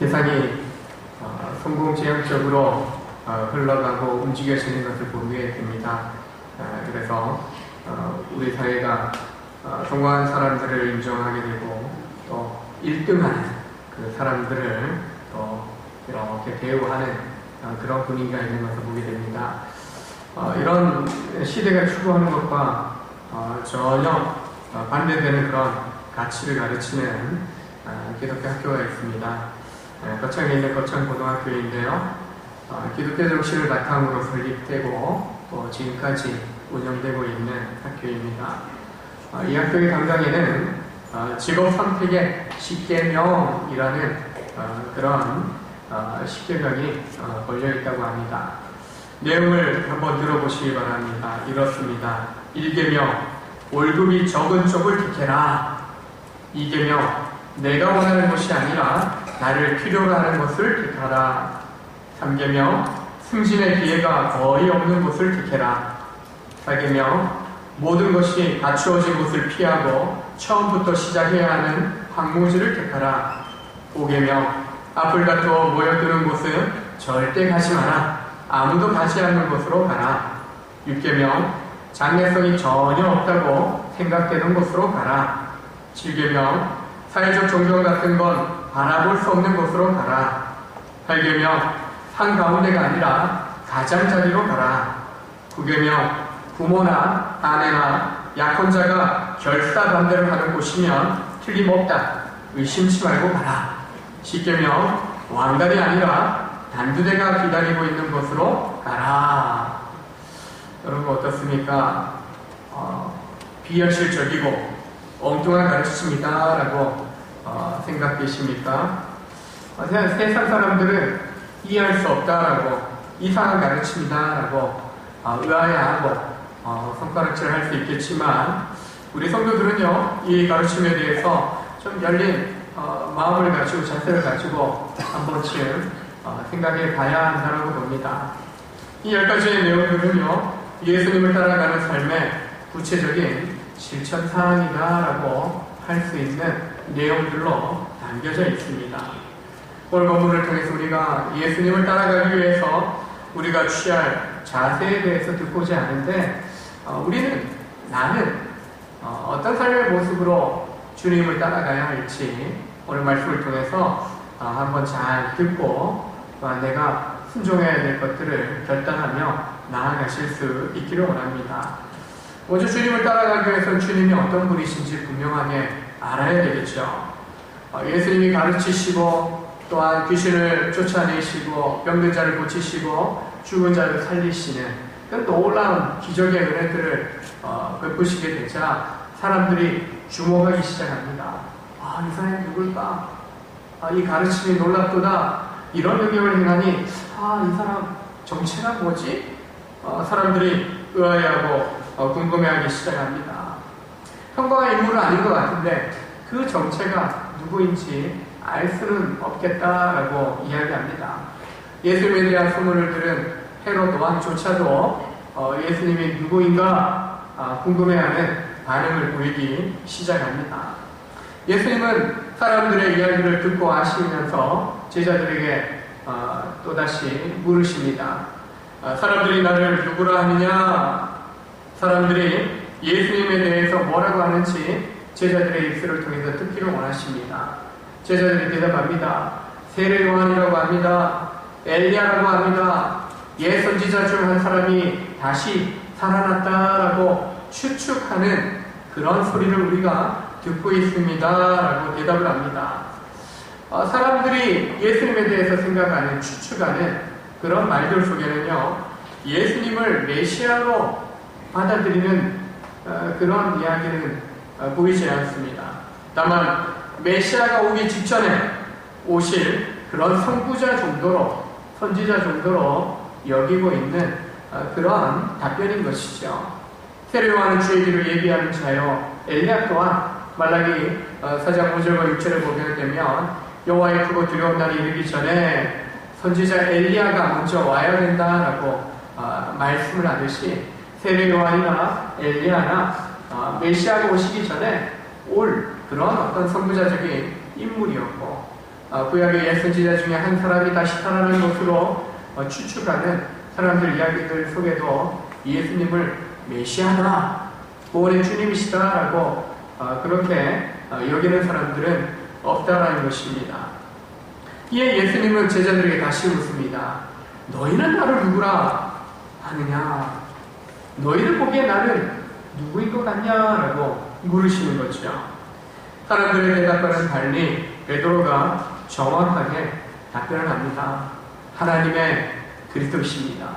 세상이 성공지향적으로 흘러가고 움직여지는 것을 보게 됩니다. 그래서 우리 사회가 성공한 사람들을 인정하게 되고 또 1등하는 그 사람들을 또 이렇게 대우하는 그런 분위기가 있는 것을 보게 됩니다. 이런 시대가 추구하는 것과 전혀 반대되는 그런 가치를 가르치는 기독교 학교가 있습니다. 거창에 있는 거창고등학교인데요. 기독교 정신을 바탕으로 설립되고 또 지금까지 운영되고 있는 학교입니다. 이 학교의 강당에는 직업 선택의 10계명이라는 그런 10계명이 걸려있다고 합니다. 내용을 한번 들어보시기 바랍니다. 이렇습니다. 1계명, 월급이 적은 쪽을 택해라. 2계명, 내가 원하는 것이 아니라 나를 필요로 하는 것을 택하라. 3계명, 승진의 기회가 거의 없는 곳을 택해라. 4계명, 모든 것이 갖추어진 곳을 피하고 처음부터 시작해야 하는 황무지를 택하라. 5계명, 앞을 다투어 모여드는 곳은 절대 가지 마라. 아무도 가지 않는 곳으로 가라. 6계명, 장래성이 전혀 없다고 생각되는 곳으로 가라. 7계명, 사회적 존경 같은 건 바라볼 수 없는 곳으로 가라. 8계명, 한가운데가 아니라 가장자리로 가라. 9계명, 부모나 아내나 약혼자가 결사반대를 하는 곳이면 틀림없다. 의심치 말고 가라. 10계명, 왕달이 아니라 단두대가 기다리고 있는 곳으로 가라. 여러분 어떻습니까? 비현실적이고 엉뚱한 가르침이다 라고 생각되십니까? 세상 사람들은 이해할 수 없다라고 이상한 가르침이다라고 의아해하고 손가락질을 할 수 있겠지만 우리 성도들은요 이 가르침에 대해서 좀 열린 마음을 가지고 자세를 가지고 한 번쯤 생각해 봐야 한다고 봅니다. 이 10가지의 내용들은요 예수님을 따라가는 삶의 구체적인 실천사항이다라고 할 수 있는 내용들로 담겨져 있습니다. 오늘 본문을 통해서 우리가 예수님을 따라가기 위해서 우리가 취할 자세에 대해서 듣고자 하는데 나는 어떤 삶의 모습으로 주님을 따라가야 할지 오늘 말씀을 통해서 한번 잘 듣고 내가 순종해야 될 것들을 결단하며 나아가실 수 있기를 원합니다. 먼저 주님을 따라가기 위해서는 주님이 어떤 분이신지 분명하게 알아야 되겠죠. 예수님이 가르치시고 또한 귀신을 쫓아내시고 병든 자를 고치시고 죽은 자를 살리시는 그 놀라운 기적의 은혜들을 베푸시게 되자 사람들이 주목하기 시작합니다. 이 사람이 누굴까? 이 가르침이 놀랍도다. 이런 능력을 행하니 이 사람 정체가 뭐지? 사람들이 의아해하고 궁금해하기 시작합니다. 평범한 인물은 아닌 것 같은데 그 정체가 누구인지 알 수는 없겠다라고 이야기합니다. 예수님에 대한 소문을 들은 헤롯 왕조차도 예수님이 누구인가 궁금해하는 반응을 보이기 시작합니다. 예수님은 사람들의 이야기를 듣고 아시면서 제자들에게 또다시 물으십니다. 사람들이 나를 누구라 하느냐? 사람들이 예수님에 대해서 뭐라고 하는지 제자들의 입술을 통해서 듣기를 원하십니다. 제자들이 대답합니다. 세례 요한이라고 합니다. 엘리야라고 합니다. 옛 선지자 중 한 사람이 다시 살아났다라고 추측하는 그런 소리를 우리가 듣고 있습니다. 라고 대답을 합니다. 사람들이 예수님에 대해서 생각하는, 추측하는 그런 말들 속에는요, 예수님을 메시아로 받아들이는 그런 이야기는 보이지 않습니다. 다만 메시아가 오기 직전에 오실 그런 선지자 정도로 여기고 있는 그러한 답변인 것이죠. 세례 요한은 주의 길을 예비하는 자요, 엘리야 또한 말라기 4장 5절과 6절을 보게 되면 여호와의 크고 두려운 날이 이르기 전에 선지자 엘리야가 먼저 와야 된다라고 말씀을 하듯이 세례 요한이나 엘리야나 메시아가 오시기 전에 올 그런 어떤 선구자적인 인물이었고 구약의 옛 선지자 중에 한 사람이 다시 살아나는 것으로 추측하는 사람들 이야기들 속에도 예수님을 메시아다, 구원의 주님이시다라고 그렇게 여기는 사람들은 없다라는 것입니다. 이에 예수님은 제자들에게 다시 묻습니다. 너희는 나를 누구라 하느냐? 너희를 보기에 나는 누구인 것 같냐라고 물으시는 거죠. 사람들의 대답과는 달리 베드로가 정확하게 답변을 합니다. 하나님의 그리스도이십니다.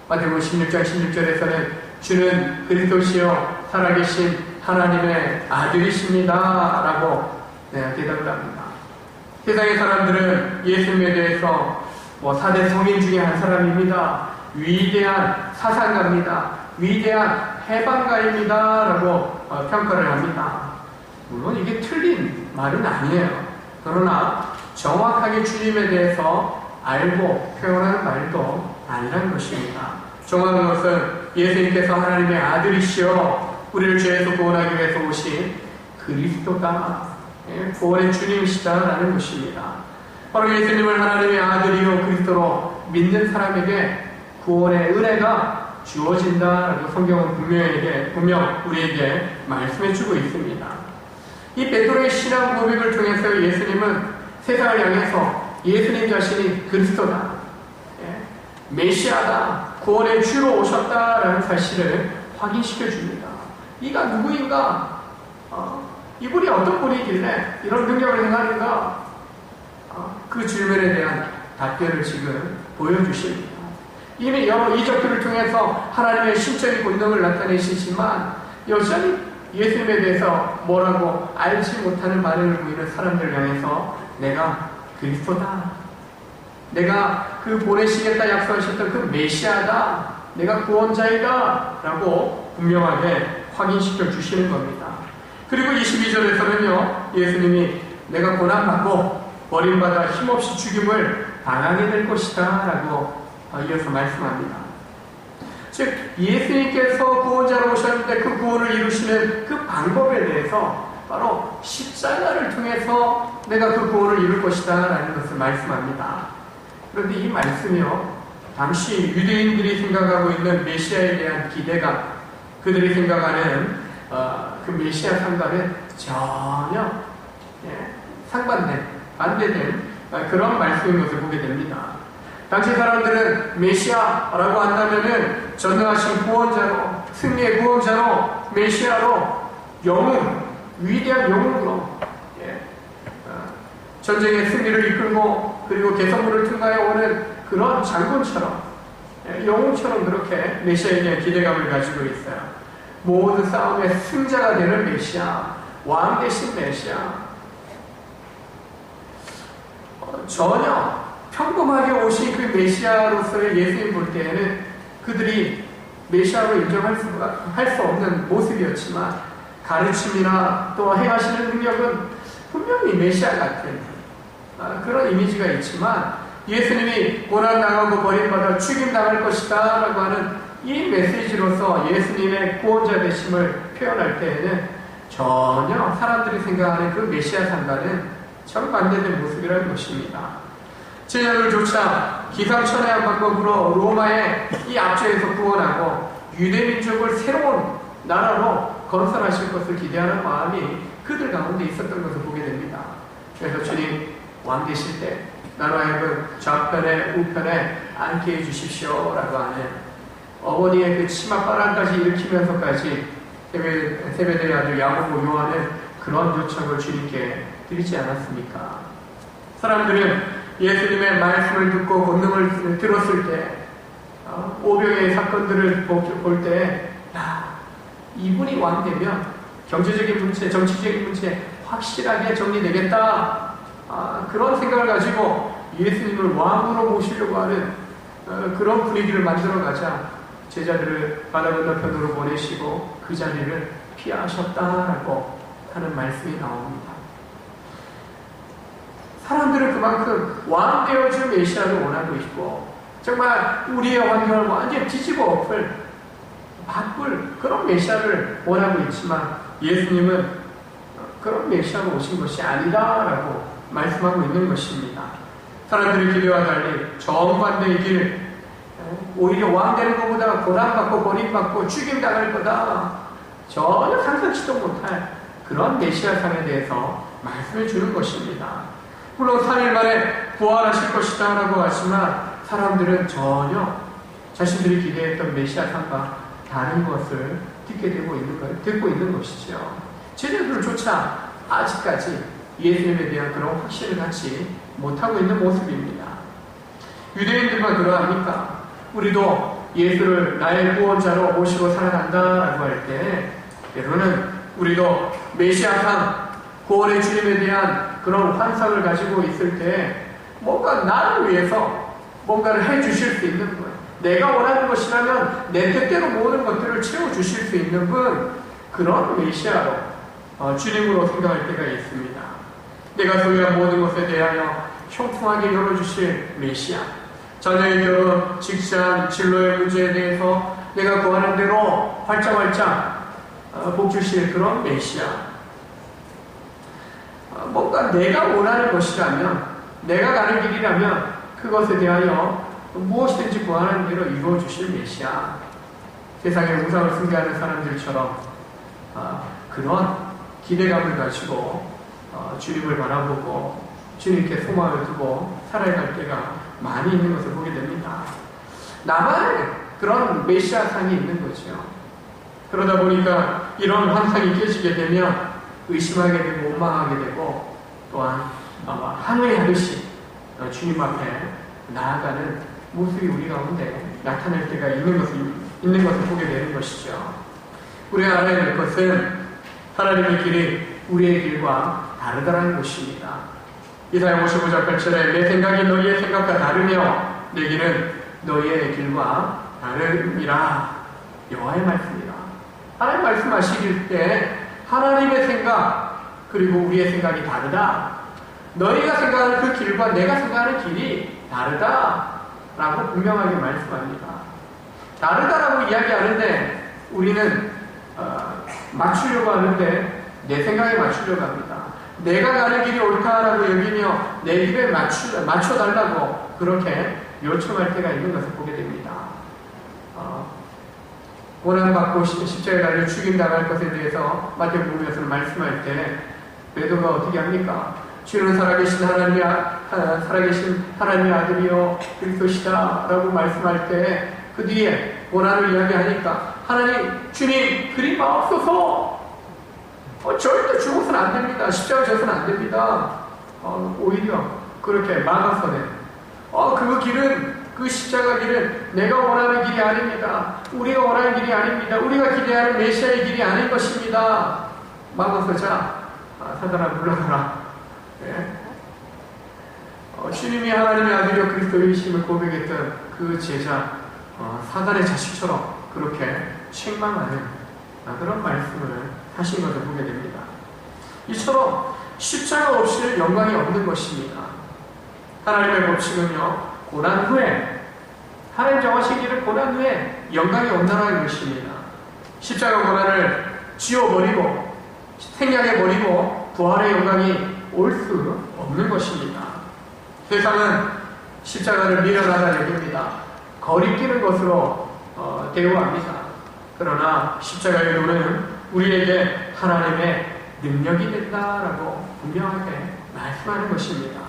마태복음 16장 16절에서는 주는 그리스도시요 살아계신 하나님의 아들이십니다 라고 대답을 합니다. 세상의 사람들은 예수님에 대해서 4대 성인 중에 한 사람입니다, 위대한 사상가입니다, 위대한 해방가입니다 라고 평가를 합니다. 물론 이게 틀린 말은 아니에요. 그러나 정확하게 주님에 대해서 알고 표현하는 말도 아니라는 것입니다. 정확한 것은 예수님께서 하나님의 아들이시여 우리를 죄에서 구원하기 위해서 오신 그리스도다, 구원의 주님이시다라는 것입니다. 바로 예수님을 하나님의 아들이요 그리스도로 믿는 사람에게 구원의 은혜가 주어진다라고 성경은 분명 우리에게 말씀해주고 있습니다. 이 베드로의 신앙 고백을 통해서 예수님은 세상을 향해서 예수님 자신이 그리스도다, 메시아다, 구원의 주로 오셨다라는 사실을 확인시켜 줍니다. 이가 누구인가? 이분이 어떤 분이길래 이런 능력을 행하는가? 그 질문에 대한 답변을 지금 보여주십니다. 이미 여러 이적들을 통해서 하나님의 신적인 본능을 나타내시지만 여전히 예수님에 대해서 뭐라고 알지 못하는 반응을 보이는 사람들을 향해서 내가 그리스도다, 내가 그 보내시겠다 약속하셨던 그 메시아다, 내가 구원자이다 라고 분명하게 확인시켜 주시는 겁니다. 그리고 22절에서는요 예수님이 내가 고난받고 버림받아 힘없이 죽임을 당하게 될 것이다 라고 이어서 말씀합니다. 즉 예수님께서 구원자로 오셨는데 그 구원을 이루시는 그 방법에 대해서 바로 십자가를 통해서 내가 그 구원을 이룰 것이다 라는 것을 말씀합니다. 그런데 이 말씀이요 당시 유대인들이 생각하고 있는 메시아에 대한 기대감, 그들이 생각하는 그 메시아 상과는 전혀 반대된 그런 말씀인 것을 보게 됩니다. 당시 사람들은 메시아라고 한다면은 전능하신 구원자로, 승리의 구원자로, 메시아로, 영웅, 위대한 영웅으로 전쟁의 승리를 이끌고 그리고 개선물을 통과해 오는 그런 장군처럼, 영웅처럼 그렇게 메시아에 대한 기대감을 가지고 있어요. 모든 싸움의 승자가 되는 메시아, 왕 대신 메시아. 전혀 평범하게 오신 그 메시아로서의 예수님 볼 때에는 그들이 메시아로 인정할 수 없는 모습이었지만 가르침이나 또 행하시는 능력은 분명히 메시아 같은 그런 이미지가 있지만 예수님이 고난당하고 버림받아 죽임당할 것이다 라고 하는 이 메시지로서 예수님의 구원자 되심을 표현할 때에는 전혀 사람들이 생각하는 그 메시아 상과는 정반대된 모습이라는 것입니다. 제자들조차 기상천외한 방법으로 로마의 이 압제에서 구원하고 유대민족을 새로운 나라로 건설하실 것을 기대하는 마음이 그들 가운데 있었던 것을 보게 됩니다. 그래서 주님 왕 되실 때 나라의 좌편에 우편에 앉게 해주십시오 라고 하는 어머니의 그 치맛바람까지 일으키면서까지 세베대의 아들 야고보 요한은 그런 요청을 주님께 드리지 않았습니까? 사람들은 예수님의 말씀을 듣고 권능을 들었을 때 오병의 사건들을 볼 때 이분이 왕 되면 경제적인 문제, 정치적인 문제 확실하게 정리되겠다, 그런 생각을 가지고 예수님을 왕으로 모시려고 하는 그런 분위기를 만들어가자 제자들을 바다 건너편으로 보내시고 그 자리를 피하셨다라고 하는 말씀이 나옵니다. 사람들은 그만큼 왕 되어줄 메시아를 원하고 있고 정말 우리의 환경을 완전히 뒤집어 바꿀 그런 메시아를 원하고 있지만 예수님은 그런 메시아로 오신 것이 아니다라고 말씀하고 있는 것입니다. 사람들의 기대와 달리 정반대의 길, 오히려 왕되는 것보다 고난받고 버림받고 죽임당할 거다, 전혀 상상치도 못할 그런 메시아상에 대해서 말씀을 주는 것입니다. 물론 3일 만에 부활하실 것이다 라고 하지만 사람들은 전혀 자신들이 기대했던 메시아상과 다른 것을 듣고 있는 것이죠. 제자들조차 아직까지 예수님에 대한 그런 확신을 갖지 못하고 있는 모습입니다. 유대인들만 그러합니까? 우리도 예수를 나의 구원자로 모시고 살아간다라고 할 때 때로는 우리도 메시아상 구원의 주님에 대한 그런 환상을 가지고 있을 때 뭔가 나를 위해서 뭔가를 해주실 수 있는 분, 내가 원하는 것이라면 내 뜻대로 모든 것들을 채워주실 수 있는 분, 그런 메시아로 주님으로 생각할 때가 있습니다. 내가 소유한 모든 것에 대하여 형통하게 열어주실 메시아, 자녀의 결혼, 직장, 진로의 문제에 대해서 내가 구하는 대로 활짝활짝 복 주실 그런 메시아, 뭔가 내가 원하는 것이라면, 내가 가는 길이라면 그것에 대하여 무엇이든지 구하는 대로 이루어주실 메시아, 세상의 우상을 숭배하는 사람들처럼 그런 기대감을 가지고 주님을 바라보고 주님께 소망을 두고 살아갈 때가 많이 있는 것을 보게 됩니다. 나만의 그런 메시아상이 있는 거죠. 그러다 보니까 이런 환상이 깨지게 되면 의심하게 되고 원망하게 되고, 또한 항의하듯이 주님 앞에 나아가는 모습이 우리 가운데 나타날 때가 있는 것을 보게 되는 것이죠. 우리가 알아야 될 것은 하나님의 길이 우리의 길과 다르다는 것입니다. 이사야 55장 8절에 내 생각이 너희의 생각과 다르며 내 길은 너희의 길과 다름이라. 여호와의 말씀이라. 하나님 말씀하시길 때 하나님의 생각 그리고 우리의 생각이 다르다. 너희가 생각하는 그 길과 내가 생각하는 길이 다르다 라고 분명하게 말씀합니다. 다르다라고 이야기하는데 우리는 맞추려고 하는데 내 생각에 맞추려고 합니다. 내가 가는 길이 옳다라고 여기며 내 길에 맞춰달라고 그렇게 요청할 때가 있는 것을 보게 됩니다. 고난받고 십자가에 달려 죽임당할 것에 대해서 마태복음에서 말씀할 때 베드로가 어떻게 합니까? 주는 살아계신 하나님의 아들이요 그리스도시다 라고 말씀할 때 그 뒤에 고난을 이야기하니까 하나님, 주님 그리 마옵소서. 절대 죽어서는 안 됩니다. 십자가 져서는 안 됩니다. 오히려 그렇게 막아서는 그 길은, 그 십자가 길은 내가 원하는 길이 아닙니다. 우리가 원하는 길이 아닙니다. 우리가 기대하는 메시아의 길이 아닌 것입니다. 막아서자 사단아 물러가라. 네. 주님이 하나님의 아들이요 그리스도이심을 고백했던 그 제자 사단의 자식처럼 그렇게 책망하는 그런 말씀을 하신 것을 보게 됩니다. 이처럼 십자가 없이는 영광이 없는 것입니다. 하나님의 법칙은요, 고난 후에, 하나님 정하신 길을 고난 후에 영광이 온다는 것입니다. 십자가 고난을 지워버리고 생략해버리고 부활의 영광이 올 수 없는 것입니다. 세상은 십자가를 미련하다 여깁니다. 거리끼는 것으로 대우합니다. 그러나 십자가의 도는 우리에게 하나님의 능력이 된다라고 분명하게 말씀하는 것입니다.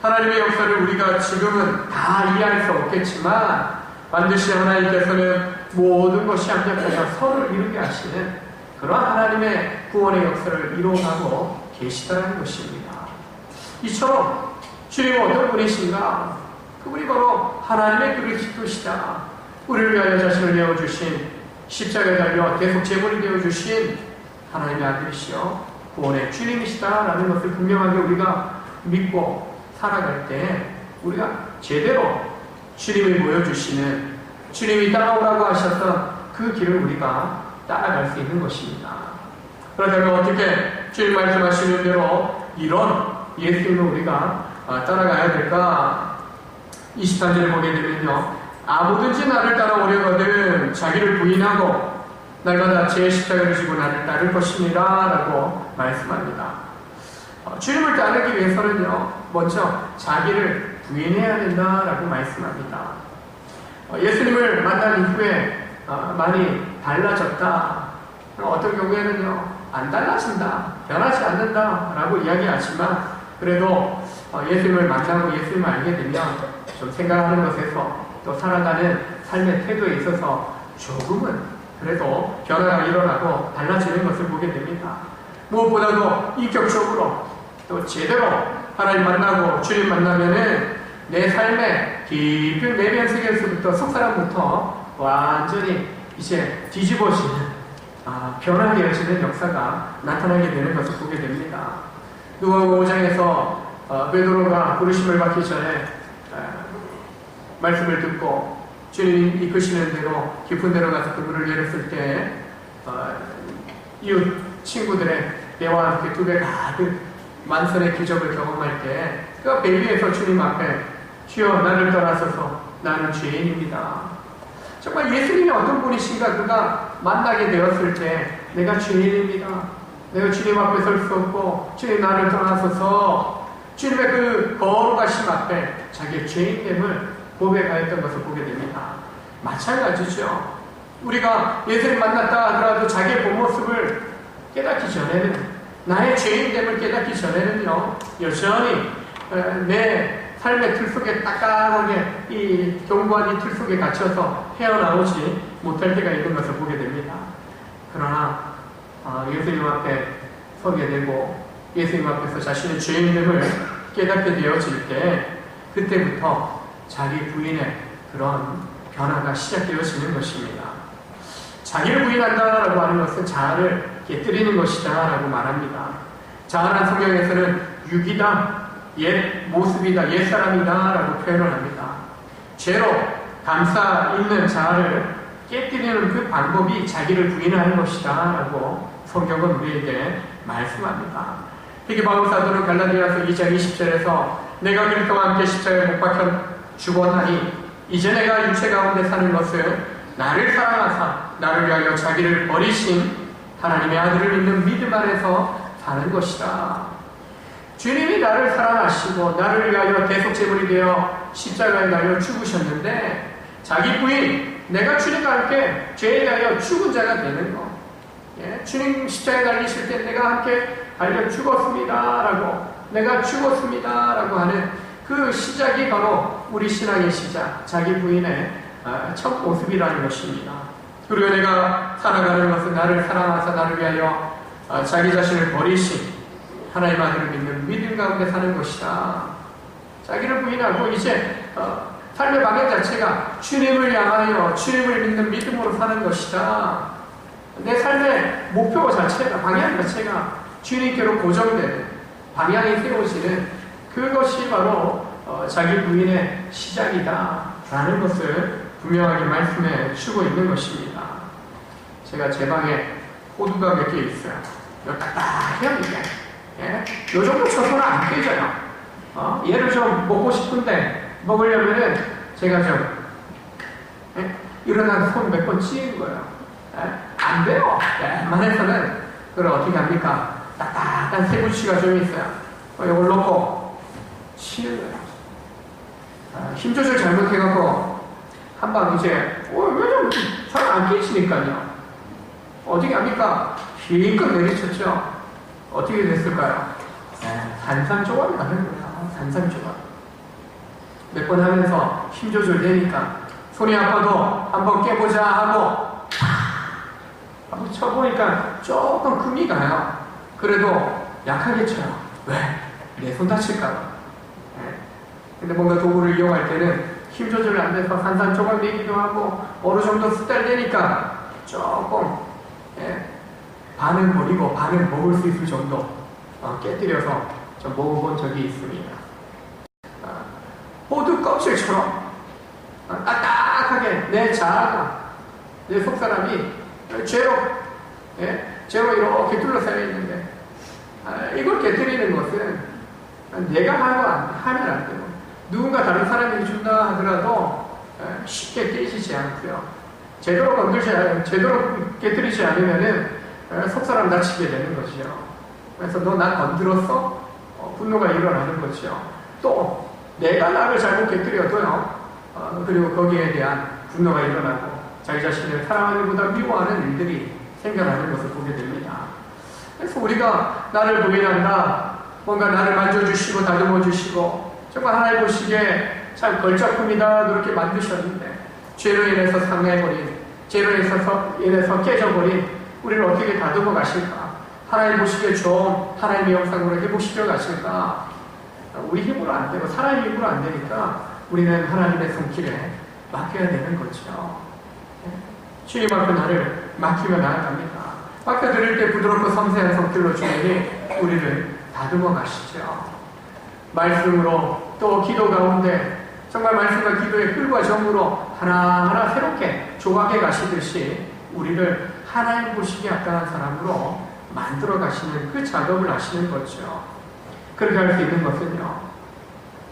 하나님의 역사를 우리가 지금은 다 이해할 수 없겠지만 반드시 하나님께서는 모든 것이 합력해서 선을 이루게 하시는 그러한 하나님의 구원의 역사를 이루어가고 계시다는 것입니다. 이처럼 주님은 어떤 분이신가? 그분이 바로 하나님의 그리스도시다. 우리를 위하여 자신을 내어주신, 십자가에 달려 계속 제물이 되어주신 하나님의 아들이시여 구원의 주님이시다라는 것을 분명하게 우리가 믿고 살아갈 때 우리가 제대로 주님을 보여주시는, 주님이 따라오라고 하셨던 그 길을 우리가 따라갈 수 있는 것입니다. 그렇다면 어떻게 주님 말씀하시는 대로 이런 예수님을 우리가 따라가야 될까? 23절을 보게 되면요, 아무든지 나를 따라오려거든 자기를 부인하고 날마다 제 십자가를 지고 나를 따를 것입니다 라고 말씀합니다. 주님을 따르기 위해서는요, 먼저 자기를 부인해야 된다라고 말씀합니다. 예수님을 만난 이후에 많이 달라졌다. 어떤 경우에는요, 안 달라진다, 변하지 않는다라고 이야기하지만, 그래도 예수님을 만나고 예수님을 알게 되면 좀 생각하는 것에서 또 살아가는 삶의 태도에 있어서 조금은 그래도 변화가 일어나고 달라지는 것을 보게 됩니다. 무엇보다도 인격적으로 또 제대로 하나님 만나고 주님 만나면은 내 삶의 깊은 내면 세계에서부터 속사람부터 완전히 이제 뒤집어지는 변화되어지는 역사가 나타나게 되는 것을 보게 됩니다. 누가복음 5장에서 베드로가 부르심을 받기 전에 말씀을 듣고 주님 이끄시는 대로 깊은 데로 가서 그물을 내렸을 때 이웃 친구들의 배와 함께 두 배 가득 만선의 기적을 경험할 때 그가 배 위에서 주님 앞에 주여 나를 떠나소서 나는 죄인입니다. 정말 예수님이 어떤 분이신가 그가 만나게 되었을 때 내가 죄인입니다. 내가 주님 앞에 설 수 없고 주님 나를 떠나소서 주님의 그 거룩하심 앞에 자기의 죄인됨을 고백하였던 것을 보게 됩니다. 마찬가지죠. 우리가 예수님 만났다 하더라도 자기의 본 모습을 깨닫기 전에는 나의 죄인됨을 깨닫기 전에는요 여전히 내 삶의 틀 속에 딱딱하게 이 견고한 이 틀 속에 갇혀서 헤어나오지 못할 때가 있는 것을 보게 됩니다. 그러나 예수님 앞에 서게 되고 예수님 앞에서 자신의 죄인됨을 깨닫게 되어질 때 그때부터 자기 부인의 그런 변화가 시작되어지는 것입니다. 자기를 부인한다라고 하는 것은 자아를 깨뜨리는 것이다 라고 말합니다. 자아란 성경에서는 육이다, 옛 모습이다, 옛 사람이다 라고 표현을 합니다. 죄로 감싸 있는 자아를 깨뜨리는 그 방법이 자기를 부인하는 것이다 라고 성경은 우리에게 말씀합니다. 특히 바울 사도는 갈라디아서 2장 20절에서 내가 그리스도와 함께 십자가에 못 박혀 죽었나니 이제 내가 육체 가운데 사는 것을 나를 사랑하사 나를 위하여 자기를 버리신 하나님의 아들을 믿는 믿음 안에서 사는 것이다. 주님이 나를 사랑하시고 나를 위하여 대속제물이 되어 십자가에 달려 죽으셨는데 자기 부인, 내가 주님과 함께 죄에 대하여 죽은 자가 되는 것. 주님 십자가에 달리실 때 내가 함께 달려 죽었습니다 라고 내가 죽었습니다 라고 하는 그 시작이 바로 우리 신앙의 시작, 자기 부인의 첫 모습이라는 것입니다. 그리고 내가 살아가는 것은 나를 사랑하사 나를 위하여 자기 자신을 버리신 하나님 아들을 믿는 믿음 가운데 사는 것이다. 자기를 부인하고 이제 삶의 방향 자체가 주님을 향하여 주님을 믿는 믿음으로 사는 것이다. 내 삶의 목표 자체가 방향 자체가 주님께로 고정되는 방향이 세워지는 그것이 바로 자기 부인의 시작이다 라는 것을 분명하게 말씀해 주고 있는 것입니다. 제가 제 방에 호두가 몇 개 있어요. 이거 딱딱해요 이게. 요 정도 쳐서는 안 깨져요. 얘를 좀 먹고 싶은데 먹으려면은 제가 좀 일어나서 손 몇 번 찌는 거예요. 안 돼요. 웬만해서는 그걸 어떻게 합니까? 딱딱한 새부치가 좀 있어요. 이걸 넣고 치는 거예요. 힘 조절 잘못해갖고 한방 이제 왜 좀 잘 안 깨지니까요. 어떻게 합니까? 힘껏 내리쳤죠. 어떻게 됐을까요? 산산조각이 나는 거예요. 산산조각. 몇 번 하면서 힘 조절 되니까 손이 아파도 한번 깨보자 하고 한번 쳐보니까 조금 금이 가요. 그래도 약하게 쳐요. 왜? 내 손 다칠까봐. 근데 뭔가 도구를 이용할 때는 힘 조절이 안 돼서 산산조각 내기도 하고 어느 정도 숙달되니까 조금 반은 버리고 반은 먹을 수 있을 정도 깨뜨려서 좀 먹어본 적이 있습니다. 호두 껍질처럼 딱딱하게 내 자아가 내 속사람이 죄로 이렇게 둘러싸여 있는데 이걸 깨뜨리는 것은 내가 하면 안 되고 누군가 다른 사람이 준다 하더라도 쉽게 깨지지 않고요. 제대로 깨뜨리지 않으면은 속사람 다치게 되는 거죠. 그래서 너 나 건드렸어? 분노가 일어나는 거죠. 또 내가 나를 잘못 깨뜨려도요. 그리고 거기에 대한 분노가 일어나고 자기 자신을 사랑하는 것보다 미워하는 일들이 생겨나는 것을 보게 됩니다. 그래서 우리가 나를 부인한다, 뭔가 나를 만져주시고 다듬어 주시고 정말 하나님 보시기에 참 걸작품이다 그렇게 만드셨는데 죄로 인해서 상해버린, 죄로 인해서 깨져버린 우리를 어떻게 다듬어 가실까? 하나님 보시기에 좋은 하나님의 영상으로 해보시려 가실까? 우리 힘으로 안 되고 사람의 힘으로 안 되니까 우리는 하나님의 손길에 맡겨야 되는 거죠. 주님 앞에 나를 맡기며 나아갑니다. 맡겨드릴 때 부드럽고 섬세한 손길로 주님이 우리를 다듬어 가시죠. 말씀으로 또 기도 가운데 정말 말씀과 기도의 흙과 정으로 하나하나 새롭게 조각해 가시듯이 우리를 하나님 보시기에 합당한 사람으로 만들어 가시는 그 작업을 하시는 거죠. 그렇게 할 수 있는 것은요,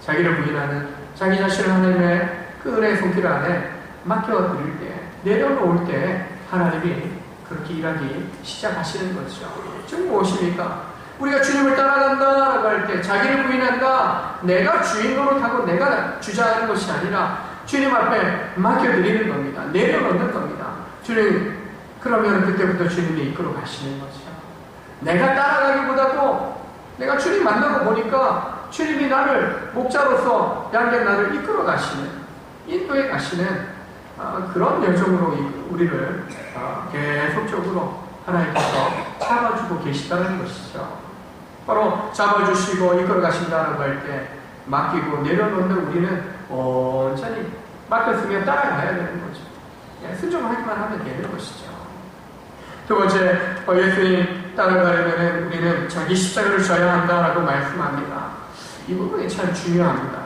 자기를 부인하는 자기 자신을 하나님의 그 은혜의 손길 안에 맡겨드릴 때, 내려놓을 때 하나님이 그렇게 일하기 시작하시는 거죠. 즉 무엇입니까? 우리가 주님을 따라간다라고 할 때 자기를 부인한다, 내가 주인 노릇하고 내가 주장하는 것이 아니라 주님 앞에 맡겨드리는 겁니다. 내려놓는 겁니다. 주님, 그러면 그때부터 주님이 이끌어 가시는 거죠. 내가 따라가기보다도 내가 주님 만나고 보니까 주님이 나를 목자로서 양된 나를 이끌어 가시는, 인도해 가시는 그런 여정으로 우리를 계속적으로 하나님께서 잡아주고 계시다는 것이죠. 바로 잡아주시고 이끌어 가신다라고 할 때 맡기고 내려놓는 우리는 온전히 맡겼으면 따라가야 되는 거죠. 순종하기만 하면 되는 것이죠. 두 번째, 예수님 따라가려면 우리는 자기 십자가를 져야 한다라고 말씀합니다. 이 부분이 참 중요합니다.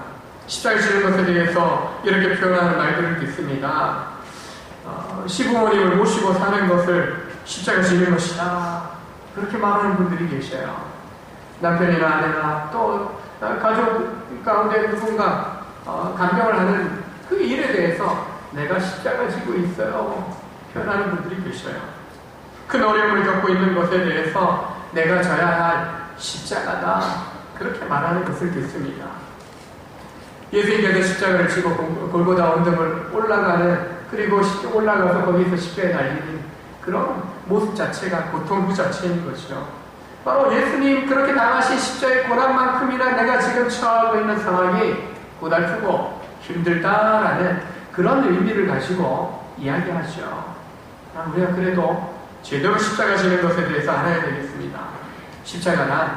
십자가 지는 것에 대해서 이렇게 표현하는 말들을 듣습니다. 시부모님을 모시고 사는 것을 십자가 지는 것이다, 그렇게 말하는 분들이 계셔요. 남편이나 아내나 또 가족 가운데 누군가 간병을 하는 그 일에 대해서 내가 십자가 지고 있어요 표현하는 분들이 계셔요. 큰 어려움을 겪고 있는 것에 대해서 내가 져야 할 십자가다, 그렇게 말하는 것을 듣습니다. 예수님께서 십자가를 지고 골고다 언덕을 올라가는, 그리고 올라가서 거기서 십자가에 달리는 그런 모습 자체가 고통 그 자체인 거죠. 바로 예수님 그렇게 당하신 십자가의 고난만큼이나 내가 지금 처하고 있는 상황이 고달프고 힘들다라는 그런 의미를 가지고 이야기하죠. 우리가 그래도 제대로 십자가 지는 것에 대해서 알아야 되겠습니다. 십자가는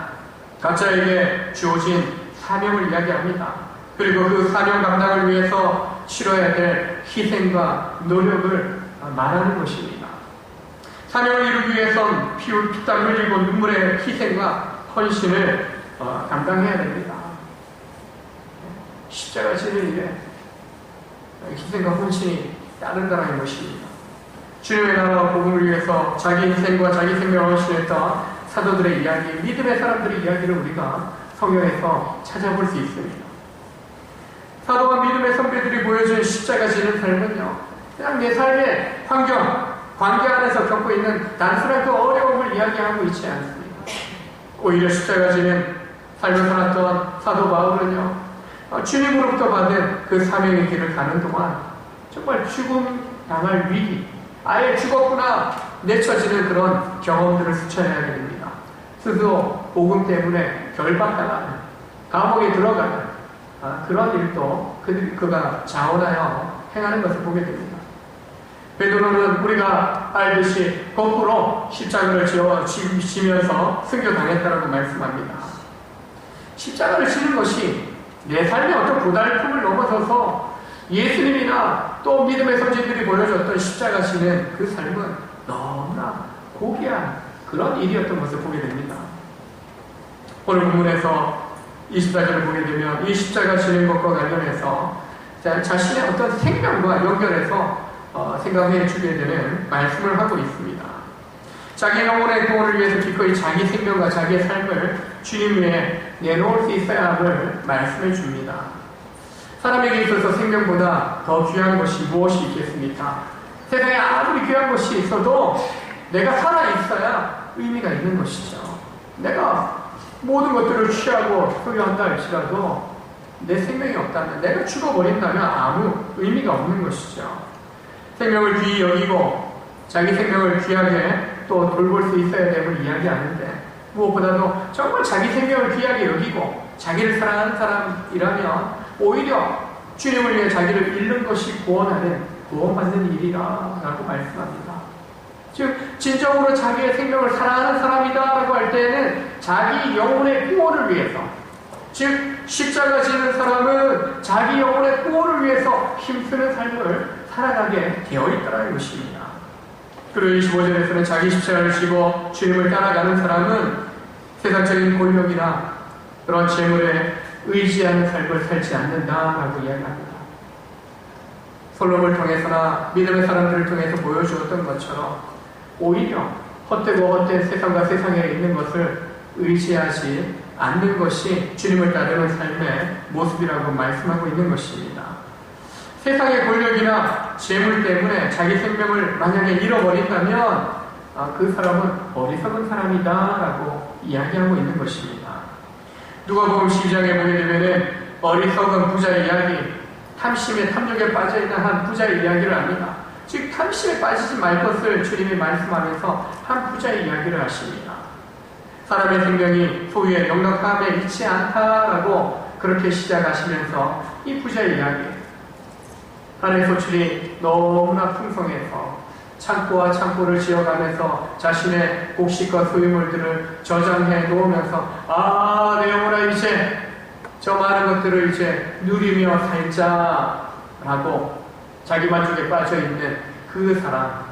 각자에게 주어진 사명을 이야기합니다. 그리고 그 사명 감당을 위해서 치러야 될 희생과 노력을 말하는 것입니다. 사명을 이루기 위해선 피땀 흘리고 눈물의 희생과 헌신을 감당해야 됩니다. 십자가 지는 일에 희생과 헌신이 따른다는 것입니다. 주님의 나라와 복음을 위해서 자기 희생과 자기 생명을 헌신했던 사도들의 이야기, 믿음의 사람들의 이야기를 우리가 성경에서 찾아볼 수 있습니다. 사도와 믿음의 선배들이 보여준 십자가 지는 삶은요, 그냥 내 삶의 환경, 관계 안에서 겪고 있는 단순한 그 어려움을 이야기하고 있지 않습니다. 오히려 십자가 지는 삶을 살았던 사도 바울은요, 주님으로부터 받은 그 사명의 길을 가는 동안 정말 죽음 당할 위기, 아예 죽었구나 내쳐지는 그런 경험들을 스쳐내야 됩니다. 스스로 복음 때문에 결박당하는, 감옥에 들어가는 그런 일도 그가 자원하여 행하는 것을 보게 됩니다. 베드로는 우리가 알듯이 거꾸로 십자가를 지면서 순교당했다라고 말씀합니다. 십자가를 지는 것이 내 삶의 어떤 고달픔을 넘어서서 예수님이나 또 믿음의 선지들이 보여줬던 십자가 지는 그 삶은 너무나 고귀한 그런 일이었던 것을 보게 됩니다. 오늘 본문에서 24절을 보게 되면 이 십자가 지는 것과 관련해서 자신의 어떤 생명과 연결해서 생각해 주게 되는 말씀을 하고 있습니다. 자기 영혼의 구원을 위해서 기꺼이 자기 생명과 자기의 삶을 주님 위에 내놓을 수 있어야 함을 말씀해 줍니다. 사람에게 있어서 생명보다 더 귀한 것이 무엇이 있겠습니까? 세상에 아무리 귀한 것이 있어도 내가 살아있어야 의미가 있는 것이죠. 내가 모든 것들을 취하고 소유한다 할지라도 내 생명이 없다면, 내가 죽어버린다면 아무 의미가 없는 것이죠. 생명을 귀히 여기고 자기 생명을 귀하게 또 돌볼 수 있어야 됨을 이야기하는데, 무엇보다도 정말 자기 생명을 귀하게 여기고 자기를 사랑하는 사람이라면 오히려 주님을 위해 자기를 잃는 것이 구원받는 일이라 라고 말씀합니다. 즉 진정으로 자기의 생명을 사랑하는 사람이다 라고 할 때에는 자기 영혼의 구원을 위해서, 즉 십자가 지는 사람은 자기 영혼의 구원을 위해서 힘쓰는 삶을 살아가게 되어 있다는 것입니다. 그리고 25절에서는 자기 십자가를 지고 주님을 따라가는 사람은 세상적인 권력이나 그런 재물에 의지하는 삶을 살지 않는다라고 이야기합니다. 솔로몬을 통해서나 믿음의 사람들을 통해서 보여주었던 것처럼 오히려 헛되고 헛된 세상과 세상에 있는 것을 의지하지 않는 것이 주님을 따르는 삶의 모습이라고 말씀하고 있는 것입니다. 세상의 권력이나 재물 때문에 자기 생명을 만약에 잃어버린다면 그 사람은 어리석은 사람이다 라고 이야기하고 있는 것입니다. 누가복음 12장에 보게 되면 어리석은 부자의 이야기, 탐심에 탐욕에 빠져있는 한 부자의 이야기를 합니다. 즉 탐심에 빠지지 말 것을 주님이 말씀하면서 한 부자의 이야기를 하십니다. 사람의 생명이 소유의 넉넉함에 있지 않다라고 그렇게 시작하시면서 이 부자의 이야기, 하늘의 소출이 너무나 풍성해서 창고와 창고를 지어가면서 자신의 곡식과 소유물들을 저장해 놓으면서 내 영혼아 이제 저 많은 것들을 이제 누리며 살자라고 자기 만족에 빠져있는 그 사람.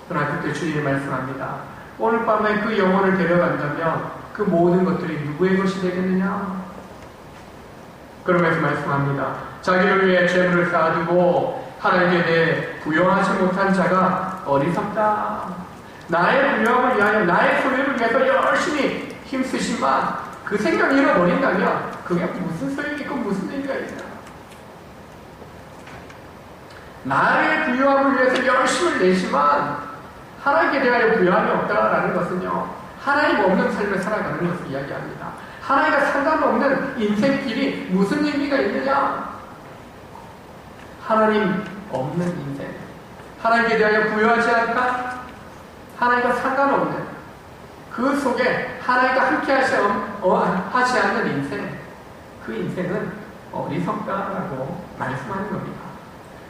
그러나 그때 주님이 말씀합니다. 오늘 밤에 그 영혼을 데려간다면 그 모든 것들이 누구의 것이 되겠느냐? 그러면서 말씀합니다. 자기를 위해 재물을 쌓아두고 하나님께 대해 부여하지 못한 자가 어리석다. 나의 부여함을 위하여 나의 소유를 위해서 열심히 힘쓰지만 그 생명을 잃어버린다면 그게 무슨 소용이 있고 무슨 의미가 있냐. 나의 부여함을 위해서 열심을 내지만 하나님께 대하여 부여함이 없다라는 것은요, 하나님 없는 삶을 살아가는 것을 이야기합니다. 하나님과 상관없는 인생길이 무슨 의미가 있느냐? 하나님 없는 인생, 하나님께 대하여 부여하지 않다, 하나님과 상관없는 그 속에 하나님과 함께 하지 않는 인생, 그 인생은 어리석다라고 말씀하는 겁니다.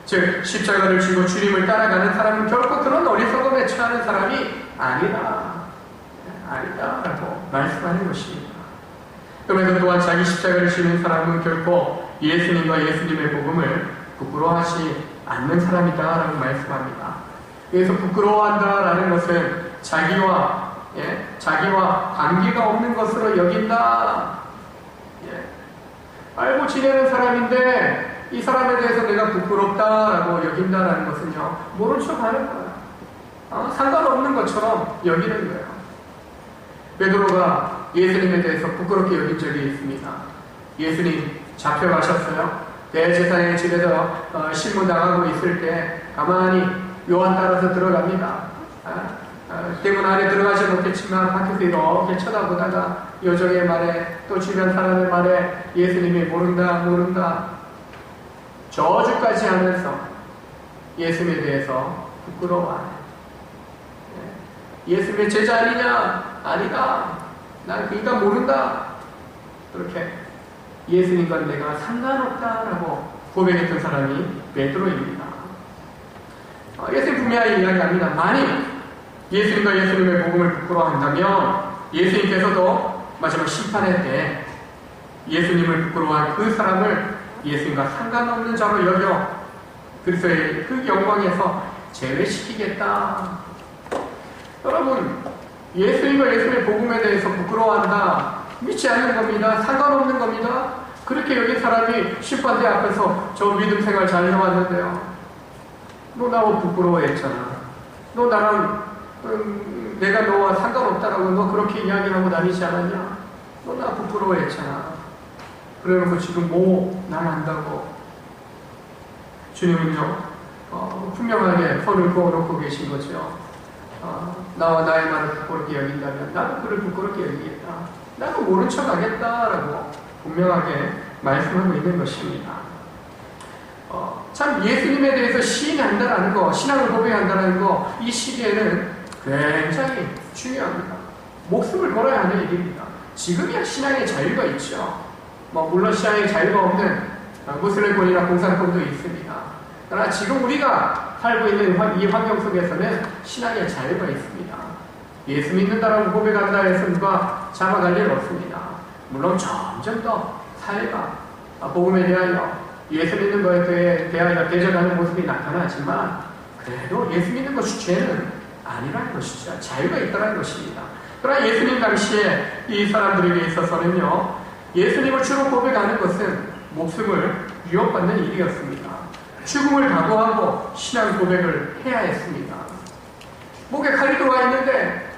즉 십자가를 지고 주님을 따라가는 사람은 결코 그런 어리석음에 처하는 사람이 아니다라고 말씀하는 것입니다. 그러면서 또한 자기 십자가를 지는 사람은 결코 예수님과 예수님의 복음을 부끄러워하지 않는 사람이다라고 말씀합니다. 여기서 부끄러워한다라는 것은 자기와 관계가 없는 것으로 여긴다. 알고 지내는 사람인데 이 사람에 대해서 내가 부끄럽다라고 여긴다라는 것은요, 모른 척 하는 거야. 상관없는 것처럼 여기는 거예요. 베드로가 예수님에 대해서 부끄럽게 여긴 적이 있습니다. 예수님 잡혀가셨어요. 대제사장의 집에서 신문당하고 있을 때 가만히 요한 따라서 들어갑니다. 대문 안에 들어가지 못했지만 밖에서 이렇게 쳐다보다가 요정의 말에 또 주변 사람의 말에 예수님이 모른다 저주까지 하면서 예수님에 대해서 부끄러워하네. 예수님의 제자 아니냐? 아니다. 난 그이가 모른다. 그렇게 예수님과 내가 상관없다라고 고백했던 사람이 베드로입니다. 예수님 분명히 이야기합니다. 만일 예수님과 예수님의 복음을 부끄러워한다면 예수님께서도 마지막 심판의 때 예수님을 부끄러워한 그 사람을 예수님과 상관없는 자로 여겨 그리스도의 그 영광에서 제외시키겠다. 여러분, 예수님과 예수님의 복음에 대해서 부끄러워한다, 믿지 않는 겁니다. 상관없는 겁니다. 그렇게 여기 사람이 심판대 앞에서 저 믿음 생활 잘 해왔는데요, 너 나하고 부끄러워했잖아. 너 나랑 내가 너와 상관없다라고 너 그렇게 이야기하고 다니지 않았냐? 너 나 부끄러워했잖아. 그래놓고 지금 날 안다고. 주님은요, 분명하게 손을 그어놓고 계신 거죠. 나와 나의 말을 부끄럽게 여긴다면 나도 그를 부끄럽게 여기겠다. 나도 모른 척 하겠다라고 분명하게 말씀하고 있는 것입니다. 참 예수님에 대해서 시인한다라는 거, 신앙을 고백한다는 거, 이 시기에는 굉장히 중요합니다. 목숨을 걸어야 하는 일입니다. 지금이야 신앙의 자유가 있죠. 물론 신앙의 자유가 없는 무슬림권이나 공산권도 있습니다. 그러나 지금 우리가 살고 있는 이 환경 속에서는 신앙의 자유가 있습니다. 예수 믿는다라고 고백한다 해서 누가 잡아갈 일 없습니다. 물론 점점 더 사회가 복음에 대하여 예수 믿는 것에 대하여 대적하는 모습이 나타나지만 그래도 예수 믿는 것이 죄는 아니라는 것이죠. 자유가 있다는 것입니다. 그러나 예수님 당시에 이 사람들에게 있어서는요, 예수님을 주로 고백하는 것은 목숨을 위협받는 일이었습니다. 죽음을 각오하고 신앙 고백을 해야 했습니다. 목에 칼이 들어와 있는데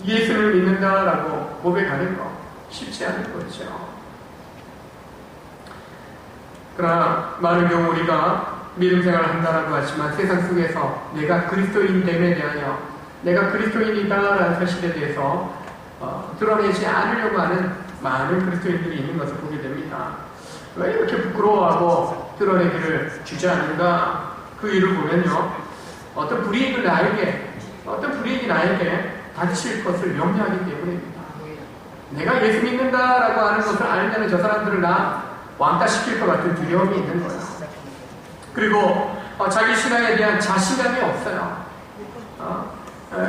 예수를 믿는다라고 고백하는 거 쉽지 않은 거죠. 그러나 많은 경우 우리가 믿음 생활을 한다라고 하지만 세상 속에서 내가 그리스도인됨에 대하여 내가 그리스도인이다라는 사실에 대해서 드러내지 않으려고 하는 많은 그리스도인들이 있는 것을 보게 됩니다. 왜 이렇게 부끄러워하고 드러내기를 주저하는가? 그 이유를 보면요, 어떤 불이익이 나에게 닥칠 것을 염려하기 때문입니다. 내가 예수 믿는다라고 하는 것을 알면 저 사람들을 나 왕따시킬 것 같은 두려움이 있는 거예요. 그리고 자기 신앙에 대한 자신감이 없어요.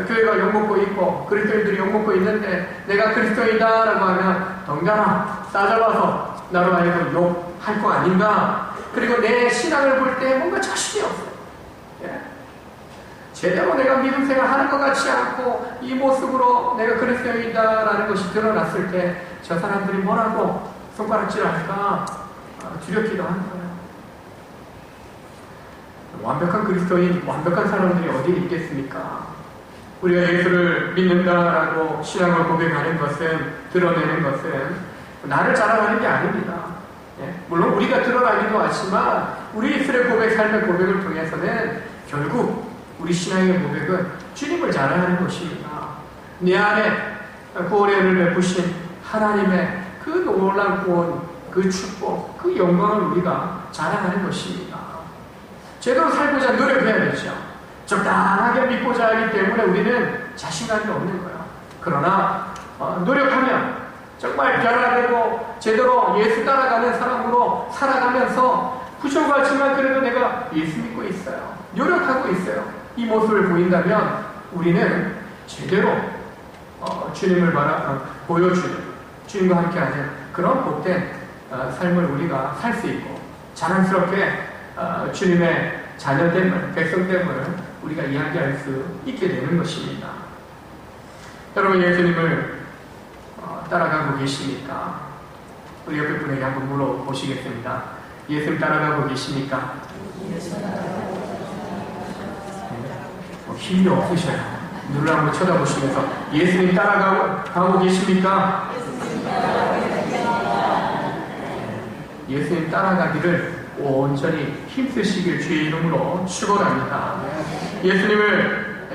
교회가 욕먹고 있고 그리스도인들이 욕먹고 있는데 내가 그리스도이다라고 하면 덩달아 싸잡아서 나로 하여금 욕할 거 아닌가. 그리고 내 신앙을 볼 때 뭔가 자신이 없어요. 예? 제대로 내가 믿음 생활 하는 것 같지 않고 이 모습으로 내가 그리스도이다라는 것이 드러났을 때 저 사람들이 뭐라고 손가락질 할까 두렵기도 한 거예요. 완벽한 그리스도인, 완벽한 사람들이 어디 있겠습니까? 우리가 예수를 믿는다라고 신앙을 고백하는 것은, 드러내는 것은 나를 자랑하는 게 아닙니다. 예? 물론 우리가 드러나기도 하지만 우리 입술의 고백, 삶의 고백을 통해서는 결국 우리 신앙의 고백은 주님을 자랑하는 것입니다. 내 안에 구원의 은혜를 베푸신 하나님의 그 놀라운 구원, 그 축복, 그 영광을 우리가 자랑하는 것입니다. 제대로 살고자 노력해야 되죠. 적당하게 믿고자 하기 때문에 우리는 자신감이 없는 거예요. 그러나 노력하면 정말 변화되고 제대로 예수 따라가는 사람으로 살아가면서 부족하지만 그래도 내가 예수 믿고 있어요. 노력하고 있어요. 이 모습을 보인다면 우리는 제대로 주님을 보여주는, 주님과 함께하는 그런 복된 삶을 우리가 살 수 있고 자랑스럽게 주님의 자녀됨을, 백성됨을 우리가 이야기할 수 있게 되는 것입니다. 여러분, 예수님을 따라가고 계십니까? 우리 옆에 분에게 한번 물어보시겠습니다. 예수님 따라가고 계십니까? 힘이 없으셔요. 눈을 한번 쳐다보시면서 예수님 따라가고 계십니까? 예수님 따라가기를 온전히 힘쓰시길 주의 이름으로 축원합니다. 예수님을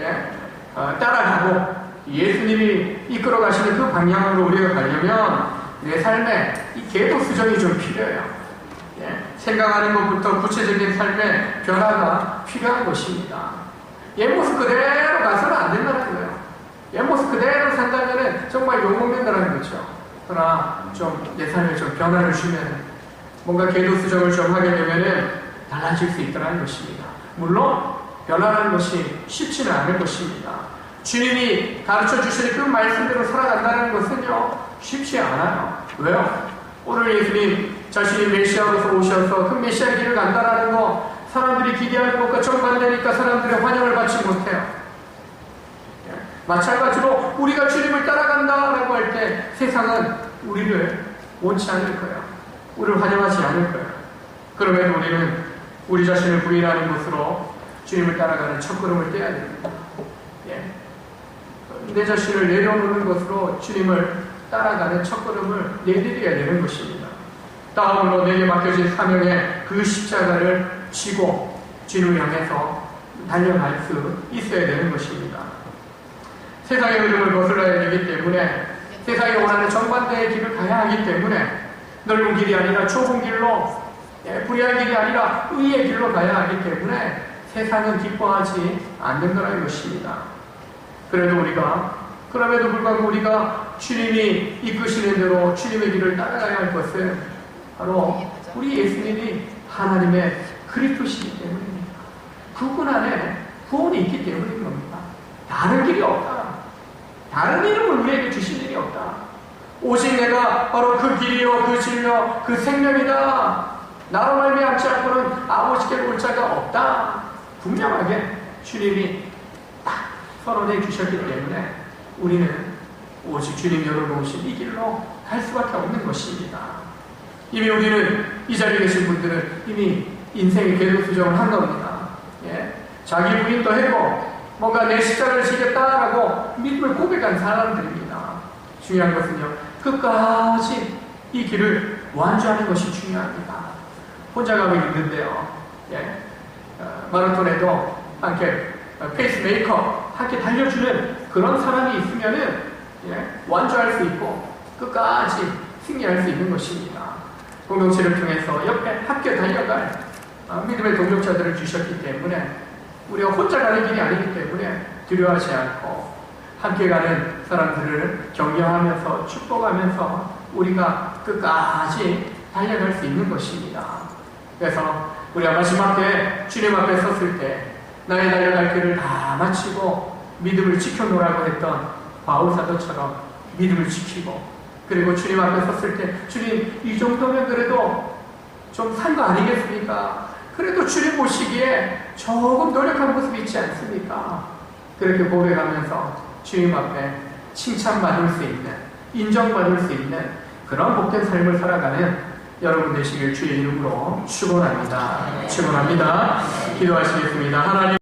따라가고 예수님이 이끌어 가시는 그 방향으로 우리가 가려면 내 삶에 이 계도 수정이 좀 필요해요. 생각하는 것부터 구체적인 삶의 변화가 필요한 것입니다. 옛 모습 그대로 가서는 안 된다는 거예요. 옛 모습 그대로 산다면 정말 욕먹는다는 거죠. 그러나 좀 내 삶에 좀 변화를 주면 뭔가 계도 수정을 좀 하게 되면 달라질 수 있다는 것입니다. 물론 변화라는 것이 쉽지는 않을 것입니다. 주님이 가르쳐 주시는 그 말씀대로 살아간다는 것은요, 쉽지 않아요. 왜요? 오늘 예수님 자신이 메시아로서 오셔서 그 메시아 길을 간다라는 거 사람들이 기대하는 것과 정반대니까 사람들의 환영을 받지 못해요. 마찬가지로 우리가 주님을 따라간다라고 할 때 세상은 우리를 원치 않을 거예요. 우리를 환영하지 않을 거예요. 그럼에도 우리는 우리 자신을 부인하는 것으로 주님을 따라가는 첫걸음을 떼야 됩니다. 내 자신을 내려놓는 것으로 주님을 따라가는 첫걸음을 내디뎌야 되는 것입니다. 다음으로 내게 맡겨진 사명의 그 십자가를 지고 주님을 향해서 달려갈 수 있어야 되는 것입니다. 세상의 흐름을 거슬러야 되기 때문에 세상이 원하는 정반대의 길을 가야 하기 때문에 넓은 길이 아니라 좁은 길로, 불의한 길이 아니라 의의 길로 가야 하기 때문에 세상은 기뻐하지 않는다는 것입니다. 그럼에도 불구하고 우리가 주님이 이끄시는 대로 주님의 길을 따라가야 할 것은 바로 우리 예수님이 하나님의 그리스도시기 때문입니다. 그분 안에 구원이 있기 때문인 겁니다. 다른 길이 없다. 다른 이름을 우리에게 주신 일이 없다. 오직 내가 바로 그 길이요, 그 진리요, 그 생명이다. 나로 말미암지 않고는 아버지께 올 자가 없다. 분명하게 주님이 딱 선언해 주셨기 때문에 우리는 오직 주님 열어놓으신 이 길로 갈 수밖에 없는 것입니다. 이미 우리는 이 자리에 계신 분들은 이미 인생의 궤도 수정을 한 겁니다. 자기 부인도 했고 뭔가 내 십자가를 지겠다라고 믿음을 고백한 사람들입니다. 중요한 것은요, 끝까지 이 길을 완주하는 것이 중요합니다. 혼자 가면 힘든데요. 마라톤에도 함께 페이스메이커 함께 달려주는 그런 사람이 있으면은 완주할 수 있고 끝까지 승리할 수 있는 것입니다. 공동체를 통해서 옆에 함께 달려갈 믿음의 동력자들을 주셨기 때문에 우리가 혼자 가는 길이 아니기 때문에 두려워하지 않고 함께 가는 사람들을 격려하면서 축복하면서 우리가 끝까지 달려갈 수 있는 것입니다. 그래서 우리가 마지막 때 주님 앞에 섰을 때 나의 달려갈 길을 다 마치고 믿음을 지켜놓으라고 했던 바울 사도처럼 믿음을 지키고, 그리고 주님 앞에 섰을 때 주님 이 정도면 그래도 좀 산 거 아니겠습니까? 그래도 주님 보시기에 조금 노력한 모습이 있지 않습니까? 그렇게 고백하면서 주님 앞에 칭찬받을 수 있는, 인정받을 수 있는 그런 복된 삶을 살아가는 여러분 되시길 주의 이름으로 축원합니다. 축원합니다. 기도하시겠습니다. 하나님